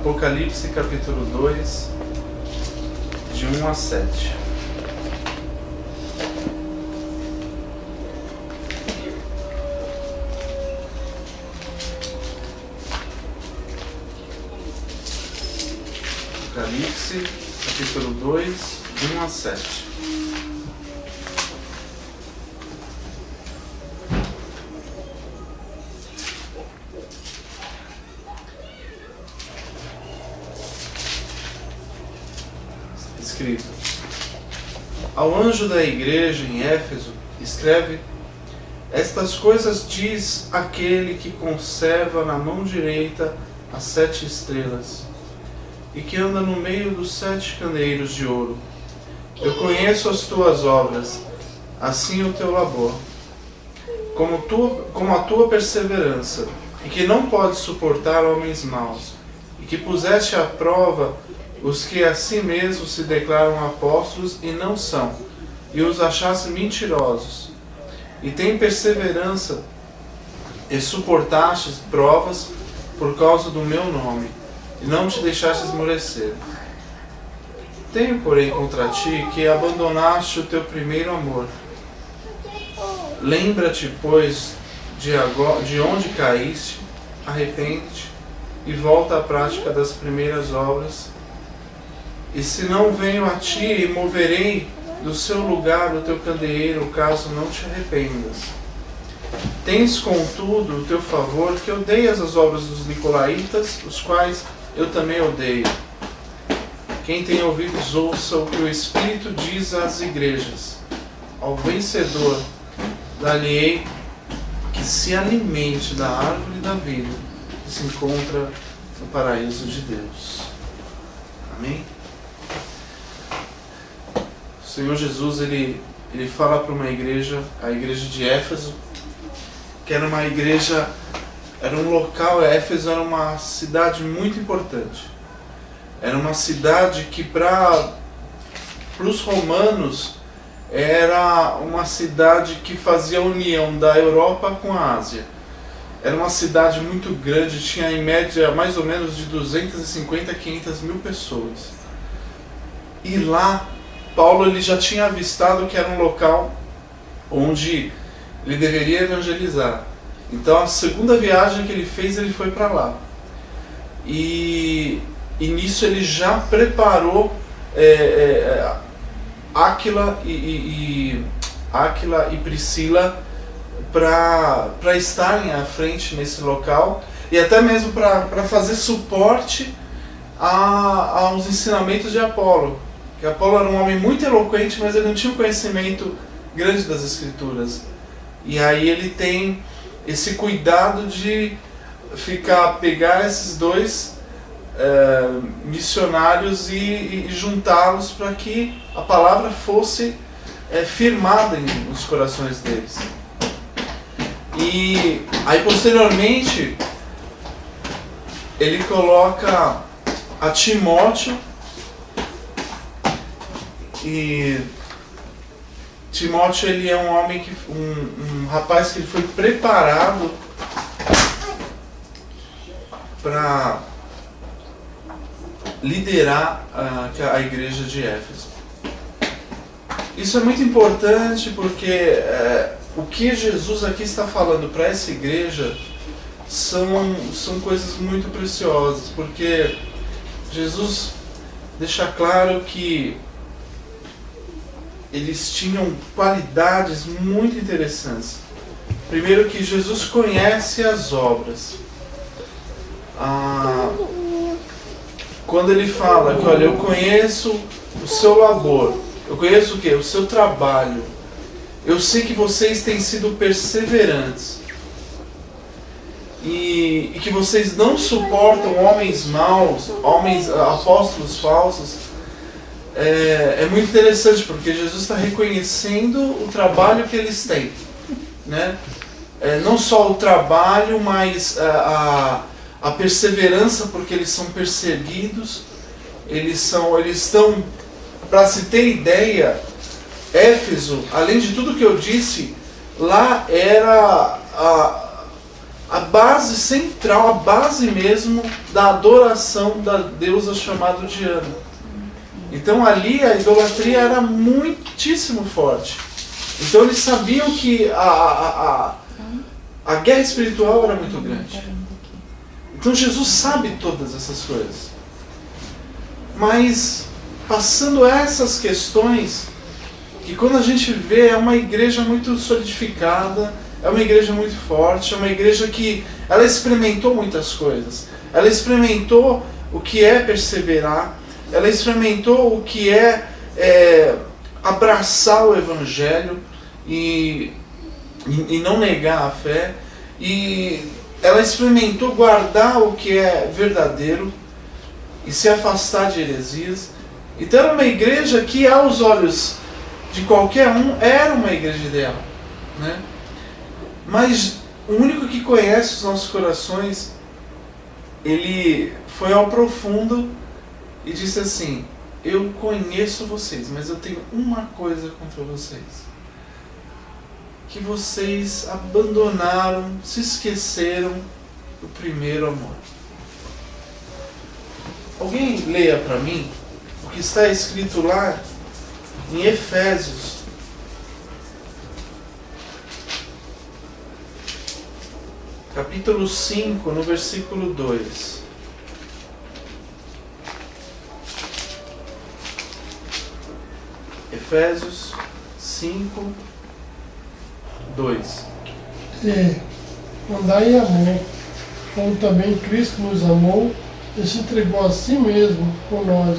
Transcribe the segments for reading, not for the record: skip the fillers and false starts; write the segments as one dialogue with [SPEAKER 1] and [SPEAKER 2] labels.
[SPEAKER 1] Apocalipse capítulo 2, de 1 a 7. Apocalipse capítulo 2, de 1 a 7. Escrito: Ao anjo da igreja em Éfeso, escreve: Estas coisas diz aquele que conserva na mão direita as 7 estrelas, e que anda no meio dos 7 candeeiros de ouro. Eu conheço as tuas obras, assim o teu labor, como a tua perseverança, e que não podes suportar homens maus, e que puseste à prova os que a si mesmos se declaram apóstolos e não são, e os achaste mentirosos. E tem perseverança, e suportastes provas por causa do meu nome, e não te deixaste esmorecer. Tenho, porém, contra ti que abandonaste o teu primeiro amor. Lembra-te, pois, de onde caíste, arrepende-te e volta à prática das primeiras obras. E se não venho a ti, moverei do seu lugar o teu candeeiro, caso não te arrependas. Tens, contudo, o teu favor que odeias as obras dos nicolaítas, os quais eu também odeio. Quem tem ouvidos, ouça o que o Espírito diz às igrejas. Ao vencedor, dar-lhe-ei que se alimente da árvore da vida, que se encontra no paraíso de Deus. Amém? O Senhor Jesus, ele fala para uma igreja, a igreja de Éfeso, que era uma igreja, era um local, Éfeso era uma cidade muito importante. Era uma cidade que para os romanos era uma cidade que fazia a união da Europa com a Ásia. Era uma cidade muito grande, tinha em média mais ou menos de 250 a 500 mil pessoas. E lá, Paulo ele já tinha avistado que era um local onde ele deveria evangelizar. Então a segunda viagem que ele fez, ele foi para lá. E nisso ele já preparou Áquila e Priscila para estarem à frente nesse local, e até mesmo para fazer suporte aos ensinamentos de Apolo. Que Apolo era um homem muito eloquente, mas ele não tinha um conhecimento grande das Escrituras. E aí ele tem esse cuidado de pegar esses dois missionários e juntá-los para que a palavra fosse firmada nos corações deles. E aí posteriormente ele coloca a Timóteo, e Timóteo ele é um homem um rapaz que foi preparado para liderar a igreja de Éfeso. Isso é muito importante porque o que Jesus aqui está falando para essa igreja são coisas muito preciosas, porque Jesus deixa claro que eles tinham qualidades muito interessantes. Primeiro, que Jesus conhece as obras. Quando ele fala que, olha, eu conheço o seu labor, eu conheço o quê? O seu trabalho. Eu sei que vocês têm sido perseverantes. E que vocês não suportam homens maus, apóstolos falsos. É muito interessante, porque Jesus está reconhecendo o trabalho que eles têm, né? Não só o trabalho, mas a perseverança, porque eles são perseguidos. Eles estão, para se ter ideia, Éfeso, além de tudo que eu disse, lá era a base central, a base mesmo da adoração da deusa chamada Diana. Então ali a idolatria era muitíssimo forte. Então eles sabiam que a guerra espiritual era muito grande. Então Jesus sabe todas essas coisas. Mas passando essas questões, que quando a gente vê é uma igreja muito solidificada, é uma igreja muito forte, é uma igreja que ela experimentou muitas coisas. Ela experimentou o que é perseverar, ela experimentou o que é abraçar o Evangelho e não negar a fé, e ela experimentou guardar o que é verdadeiro e se afastar de heresias. Então era uma igreja que, aos olhos de qualquer um, era uma igreja ideal, né? Mas o único que conhece os nossos corações, ele foi ao profundo e disse assim: eu conheço vocês, mas eu tenho uma coisa contra vocês, que vocês abandonaram, se esqueceram do primeiro amor. Alguém leia para mim o que está escrito lá em Efésios, capítulo 5, no versículo 2. Efésios 5, 2.
[SPEAKER 2] Andai em amor, como também Cristo nos amou e se entregou a si mesmo por nós,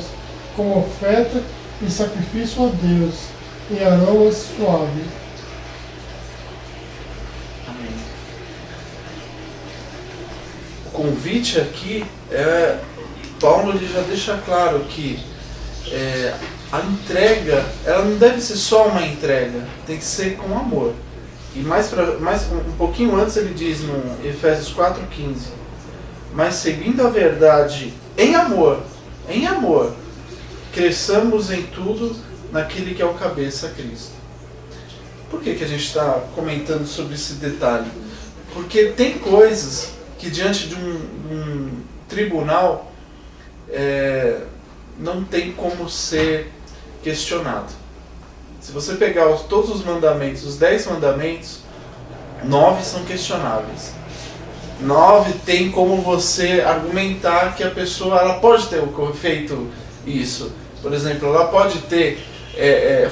[SPEAKER 2] como oferta e sacrifício a Deus, em aroma suave.
[SPEAKER 1] Amém. O convite aqui Paulo ele já deixa claro que a entrega, ela não deve ser só uma entrega, tem que ser com amor. E mais um pouquinho antes ele diz no Efésios 4,15: mas seguindo a verdade em amor, cresçamos em tudo naquele que é o cabeça, Cristo. Por que a gente está comentando sobre esse detalhe? Porque tem coisas que diante de um tribunal não tem como ser questionado. Se você pegar todos os mandamentos, os 10 mandamentos, 9 são questionáveis. 9 tem como você argumentar que a pessoa ela pode ter feito isso. Por exemplo, ela pode ter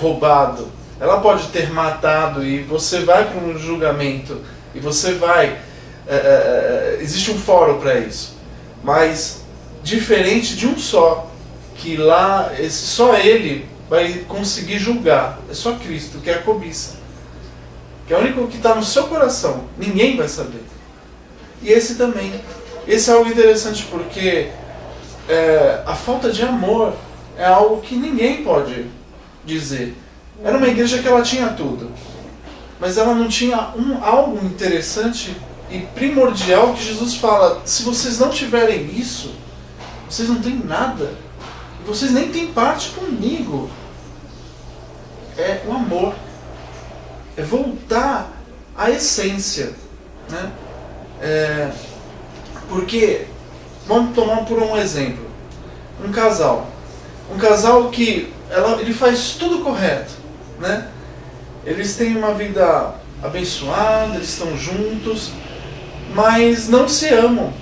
[SPEAKER 1] roubado, ela pode ter matado, e você vai para um julgamento e você vai... existe um fórum para isso. Mas diferente de um só, que lá só ele vai conseguir julgar, é só Cristo, que é a cobiça, que é o único que está no seu coração, ninguém vai saber. E esse também, esse é algo interessante, porque a falta de amor é algo que ninguém pode dizer. Era uma igreja que ela tinha tudo, mas ela não tinha algo interessante e primordial que Jesus fala: se vocês não tiverem isso, vocês não têm nada, vocês nem têm parte comigo. É o amor, é voltar à essência, né? Porque, vamos tomar por um exemplo, um casal que ele faz tudo correto, né? Eles têm uma vida abençoada, eles estão juntos, mas não se amam.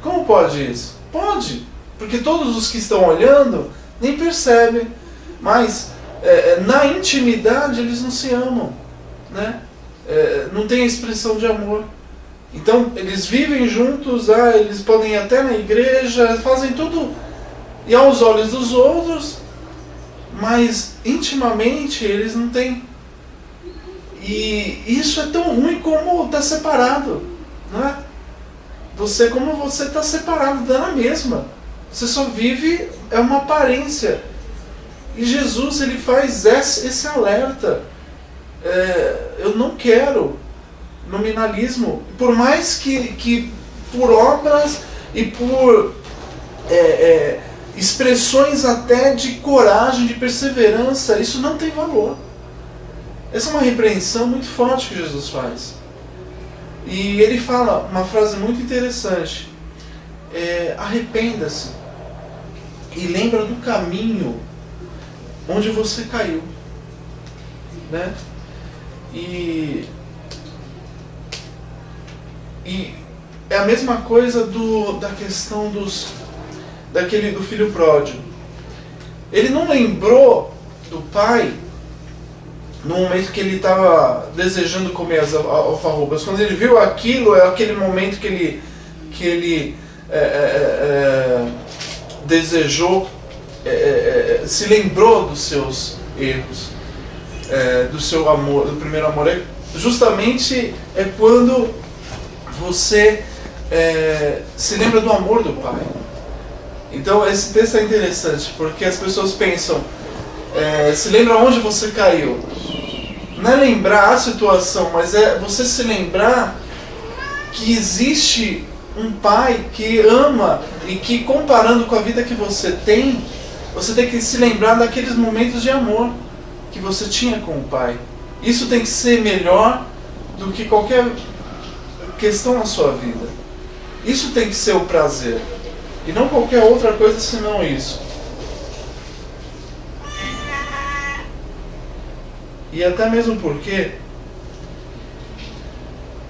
[SPEAKER 1] Como pode isso? Pode, porque todos os que estão olhando nem percebem, mas na intimidade eles não se amam, né? Não tem a expressão de amor. Então eles vivem juntos, eles podem ir até na igreja, fazem tudo e aos olhos dos outros, mas intimamente eles não têm. E isso é tão ruim como estar separado, né? Como você está separado, dá na mesma. Você só vive, é uma aparência. E Jesus ele faz esse alerta. Eu não quero nominalismo, por mais que por obras e por expressões até de coragem, de perseverança, isso não tem valor. Essa é uma repreensão muito forte que Jesus faz. E ele fala uma frase muito interessante: arrependa-se e lembra do caminho onde você caiu, né? E é a mesma coisa da questão do filho pródigo. Ele não lembrou do pai no momento que ele estava desejando comer as alfarrobas. Quando ele viu aquilo, é aquele momento que ele desejou, se lembrou dos seus erros, do seu amor, do primeiro amor. Justamente é quando você se lembra do amor do pai. Então esse texto é interessante, porque as pessoas pensam, se lembra onde você caiu. Não é lembrar a situação, mas é você se lembrar que existe um pai que ama e que, comparando com a vida que você tem que se lembrar daqueles momentos de amor que você tinha com o pai. Isso tem que ser melhor do que qualquer questão na sua vida. Isso tem que ser o prazer. E não qualquer outra coisa senão isso. E até mesmo porque,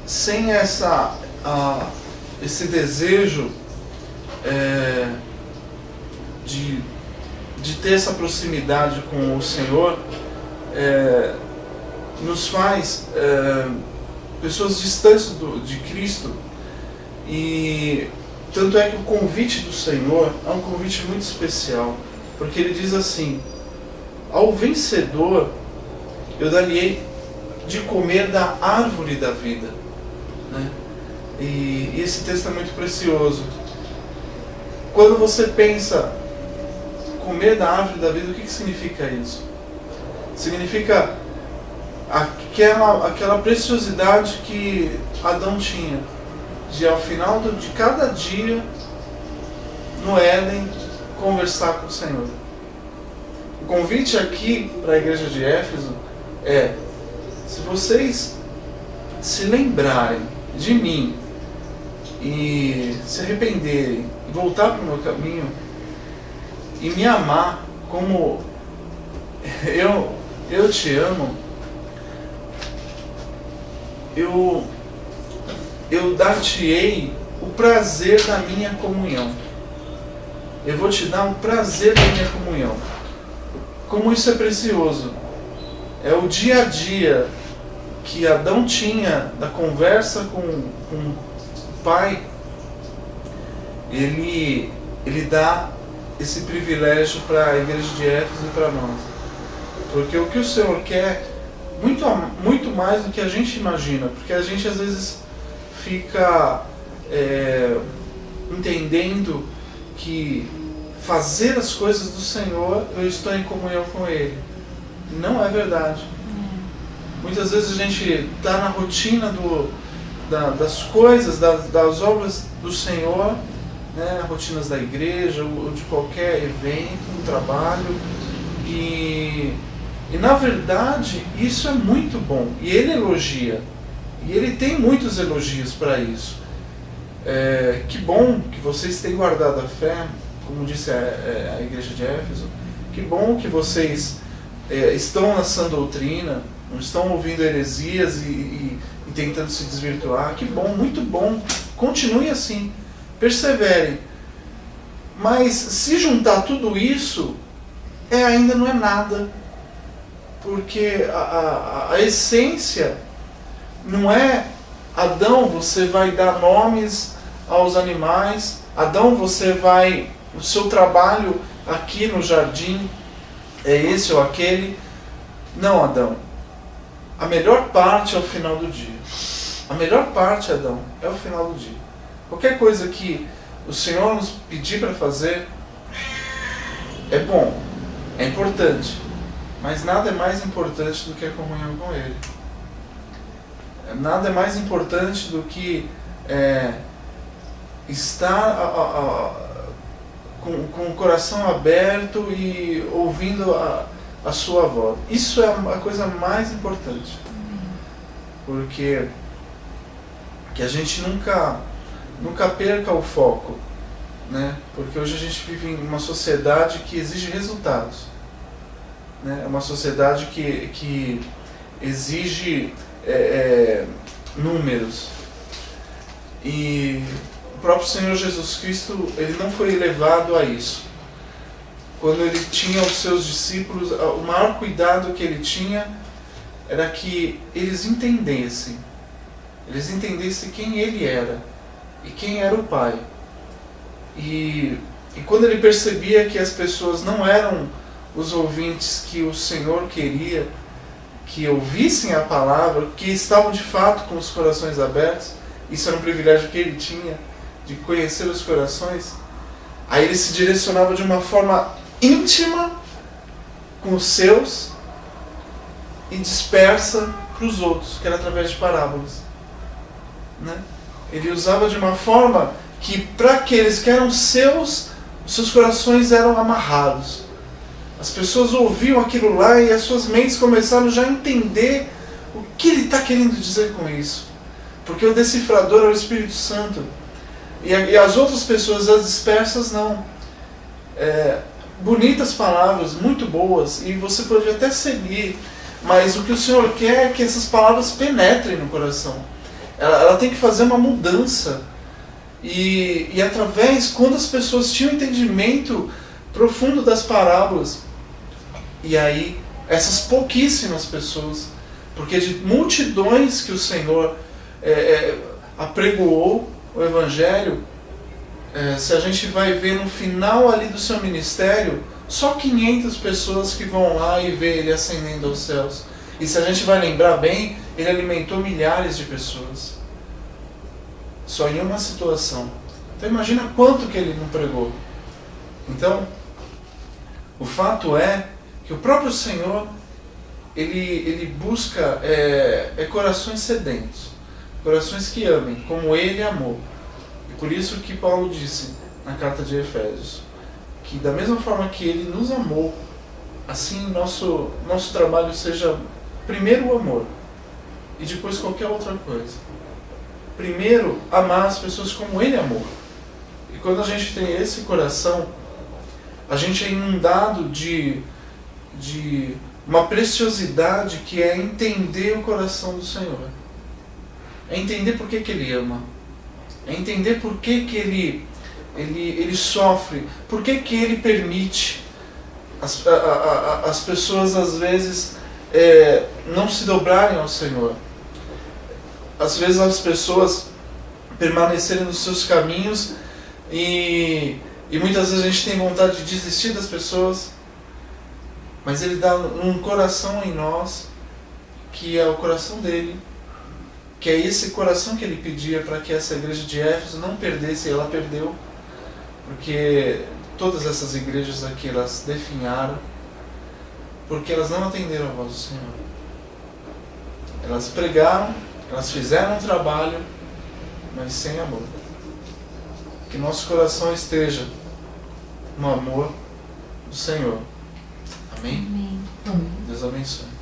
[SPEAKER 1] sem esse desejo de ter essa proximidade com o Senhor, nos faz pessoas distantes de Cristo. E tanto é que o convite do Senhor é um convite muito especial, porque ele diz assim: ao vencedor eu darei de comer da árvore da vida, né? E esse texto é muito precioso. Quando você pensa comer da árvore da vida, o que significa isso? Significa aquela preciosidade que Adão tinha, de ao final de cada dia no Éden conversar com o Senhor. O convite aqui para a igreja de Éfeso é: se vocês se lembrarem de mim e se arrependerem e voltar para o meu caminho e me amar como eu te amo, eu dar-te-ei o prazer da minha comunhão. Eu vou te dar o prazer da minha comunhão. Como isso é precioso. É o dia a dia que Adão tinha da conversa com o Pai. Ele dá esse privilégio para a igreja de Éfeso e para nós. Porque o que o Senhor quer, muito mais do que a gente imagina. Porque a gente às vezes fica entendendo que fazer as coisas do Senhor, eu estou em comunhão com Ele. Não é verdade. Muitas vezes a gente está na rotina das coisas, das obras do Senhor, né? Rotinas da igreja ou de qualquer evento, um trabalho, e na verdade isso é muito bom, e Ele elogia, e Ele tem muitos elogios para isso. Que bom que vocês têm guardado a fé, como disse a igreja de Éfeso. Que bom que vocês estão na sã doutrina, não estão ouvindo heresias e tentando se desvirtuar. Que bom, muito bom. Continue assim, perseverem. Mas se juntar tudo isso, ainda não é nada. Porque a essência não é: Adão, você vai dar nomes aos animais. Adão, o seu trabalho aqui no jardim é esse ou aquele. Não, Adão. A melhor parte é o final do dia. A melhor parte, Adão, é o final do dia. Qualquer coisa que o Senhor nos pedir para fazer é bom, é importante, mas nada é mais importante do que a comunhão com Ele. Nada é mais importante do que estar com o coração aberto e ouvindo a sua voz. Isso é a coisa mais importante. Porque que a gente nunca perca o foco, né? Porque hoje a gente vive em uma sociedade que exige resultados, né? É uma sociedade que exige números. E o próprio Senhor Jesus Cristo, ele não foi levado a isso. Quando ele tinha os seus discípulos, o maior cuidado que ele tinha era que eles entendessem quem ele era e quem era o Pai. E quando ele percebia que as pessoas não eram os ouvintes que o Senhor queria que ouvissem a palavra, que estavam de fato com os corações abertos, isso era um privilégio que ele tinha, de conhecer os corações, aí ele se direcionava de uma forma íntima com os seus e dispersa para os outros, que era através de parábolas, né? Ele usava de uma forma que para aqueles que eram seus, os seus corações eram amarrados. As pessoas ouviam aquilo lá e as suas mentes começaram já a entender o que ele está querendo dizer com isso. Porque o decifrador é o Espírito Santo. E as outras pessoas, as dispersas, não. Bonitas palavras, muito boas, e você pode até seguir, mas o que o Senhor quer é que essas palavras penetrem no coração. Ela tem que fazer uma mudança. E através, quando as pessoas tinham entendimento profundo das parábolas, e aí essas pouquíssimas pessoas, porque de multidões que o Senhor apregoou o Evangelho, se a gente vai ver no final ali do seu ministério, só 500 pessoas que vão lá e vê ele ascendendo aos céus. E se a gente vai lembrar bem, ele alimentou milhares de pessoas. Só em uma situação. Então imagina quanto que ele não pregou. Então, o fato é que o próprio Senhor, ele busca corações sedentos, corações que amem, como ele amou. E por isso que Paulo disse na carta de Efésios, que da mesma forma que ele nos amou, assim nosso trabalho seja primeiro o amor e depois qualquer outra coisa. Primeiro, amar as pessoas como ele amou. E quando a gente tem esse coração, a gente é inundado de uma preciosidade que é entender o coração do Senhor. É entender por que ele ama. É entender por que ele sofre. Por que ele permite as pessoas, às vezes, não se dobrarem ao Senhor. Às vezes as pessoas permanecerem nos seus caminhos e muitas vezes a gente tem vontade de desistir das pessoas, mas ele dá um coração em nós que é o coração dele, que é esse coração que ele pedia para que essa igreja de Éfeso não perdesse, e ela perdeu, porque todas essas igrejas aqui elas definharam, porque elas não atenderam a voz do Senhor. Elas pregaram, elas fizeram um trabalho, mas sem amor. Que nosso coração esteja no amor do Senhor. Amém?
[SPEAKER 3] Amém.
[SPEAKER 2] Amém.
[SPEAKER 1] Deus abençoe.